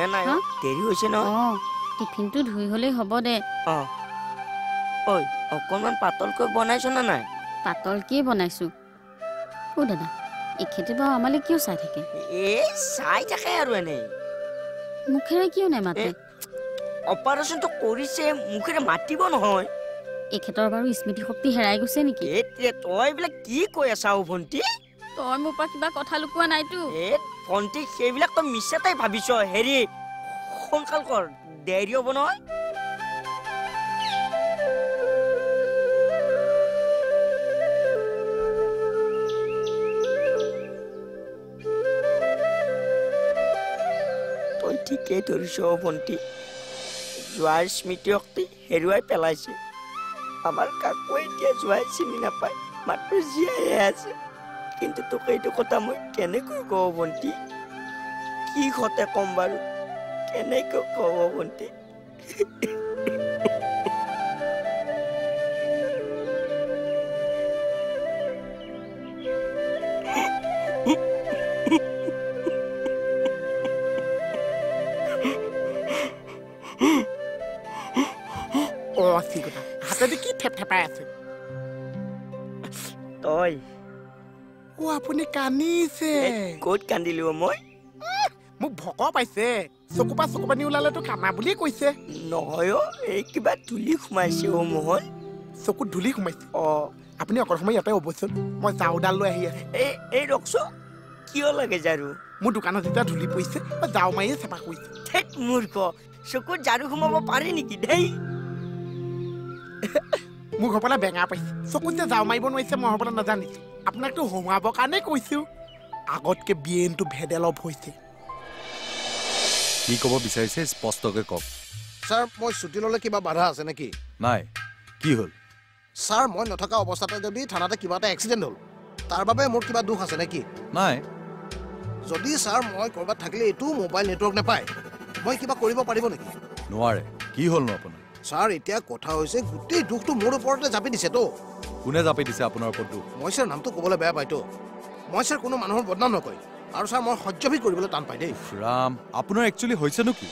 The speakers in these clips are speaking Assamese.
নে নাই দেৰি হৈছে ন টিফিনটো ধুই হলেই হ'ব দে ঐ অকণমান পাতলকৈ বনাইছ না নাই পাতলকেই বনাইছো দাদা এখেতে বাৰু আমালৈ কিয় চাই থাকে চাই থাকে আৰু এনেই মুখেৰে কিয় নেমাতে অপাৰেশ্যনটো কৰিছে মুখেৰে মাতিব নহয় এখেতৰ বাৰু স্মৃতি শক্তি হেৰাই গৈছে নেকি তই এইবিলাক কি কৈ আছা ভণ্টি তই মোৰ পৰা কিবা কথা লুকোৱা নাইতো ভণ্টি সেইবিলাক তই মিছাতেই ভাবিছ হেৰি সোনকাল কৰ দেৰি হ'ব নহয় তই ঠিকেই ধৰিছ ভণ্টি যোৱাৰ স্মৃতি শক্তি হেৰুৱাই পেলাইছে আমাৰ কাকো এতিয়া যোৱাই চিনি নাপায় মাত্ৰ জীয়াইহে আছে কিন্তু তোক এইটো কথা মই কেনেকৈ কওঁ ভণ্টি কি সতে কম বাৰু কেনেকৈ কওঁ ভণ্টি হাতেদি কি থেপথেপাই আছে তই আপুনি কান্দিছে ক'ত কান্দিলো মই মোক ভক পাইছে চকু পা চকু পানী ওলালেতো কান্দা বুলিয়ে কৈছে নহয় এই কিবা ধূলি সোমাইছে মোহন চকুত ধূলি সোমাইছে আপুনি অকল সময় ইয়াতে হ'বচোন মই জাওডাল লৈ আহি আছো এই ৰকছো কিয় লাগে জাৰু মোৰ দোকানত যেতিয়া ধূলি পৰিছে জাও মাৰিয়ে চেপা কৰিছে ঠেক মূৰ্খ চকুত জাৰু সোমাব পাৰে নেকি দেই মোক হ'বলা বেঙা পাইছে চকুত যে জাও মাৰিব নোৱাৰিছে মই হ'বলা নাজানিছো আপোনাকতো সোমাবৰ কাৰণে কৈছো আগতকে বিয়েনটো ভেদেলপ হৈছে কি ক'ব বিচাৰিছে স্পষ্টকৈ কওক ছাৰ মই ছুটি ল'লে কিবা বাধা আছে নেকি নাই কি হ'ল ছাৰ মই নথকা অৱস্থাতে যদি থানাতে কিবা এটা এক্সিডেণ্ট হ'ল তাৰ বাবে মোৰ কিবা দুখ আছে নেকি নাই যদি ছাৰ মই ক'ৰবাত থাকিলে এইটো মোবাইল নেটৱৰ্ক নাপায় মই কিবা কৰিব পাৰিব নেকি নোৱাৰে কি হ'লনো আপোনাৰ ছাৰ এতিয়া কথা হৈছে গোটেই দুখটো মোৰ ওপৰতে জাপি দিছেতো কোনে জাপি দিছে আপোনাৰ ওপৰত দুখ মই ছাৰ নামটো ক'বলৈ বেয়া পাইতো মই ছাৰ কোনো মানুহৰ বদনাম নকয় আৰু ছাৰ মই সহ্যভি কৰিবলৈ টান পাই দেই ৰাম আপোনাৰ একচুৱেলি হৈছেনো কি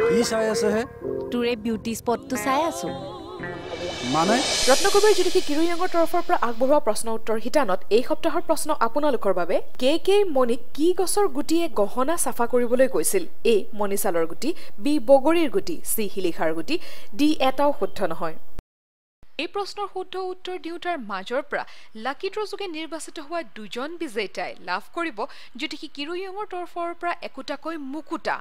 কি চাই আছে হে তোৰে বিউটি স্পটটো চাই আছো মানে ৰত্নকবিৰ জ্যোতিষী কিৰুয়ঙৰ তৰফৰ পৰা আগবঢ়োৱা প্ৰশ্ন উত্তৰ শিতানত এই সপ্তাহৰ প্ৰশ্ন আপোনালোকৰ বাবে কে মণিক কি গছৰ গুটিয়ে গহনা চাফা কৰিবলৈ কৈছিল এ মণিছালৰ গুটি বি বগৰীৰ গুটি চি শিলিখাৰ গুটি ডি এটাও শুদ্ধ নহয় এই প্ৰশ্নৰ শুদ্ধ উত্তৰ দিওঁতাৰ মাজৰ পৰা লাকি ড্ৰ যোগে নিৰ্বাচিত হোৱা দুজন বিজেতাই লাভ কৰিব জ্যোতিষী কিৰুয়ঙৰ তৰফৰ পৰা একোটাকৈ মুকুটা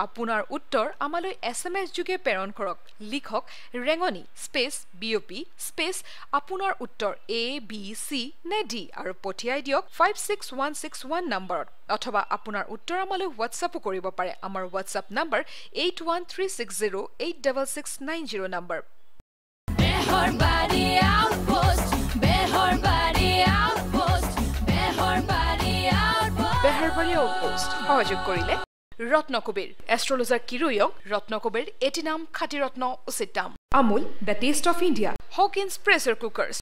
আপোনাৰ উত্তৰ আমালৈ SMS যোগে প্ৰেৰণ কৰক লিখক ৰেঙনি স্পেচ বিঅপি স্পেচ আপোনাৰ উত্তৰ A B C নে D আৰু পঠিয়াই দিয়ক 56161 নম্বৰত অথবা আপোনাৰ উত্তৰ আমালৈ হোৱাটছআপো কৰিব পাৰে আমাৰ WhatsApp number 8136086690 number Beharbari outpost Beharbari outpost সহযোগ কৰিলে ৰত্নকবিৰ এষ্ট্ৰলজাৰ কিৰুয়ং ৰত্নকবিৰ এটি নাম খাটি ৰত্ন উচিত দাম Amul the taste of India Hawkins pressure কুকাৰ্ছ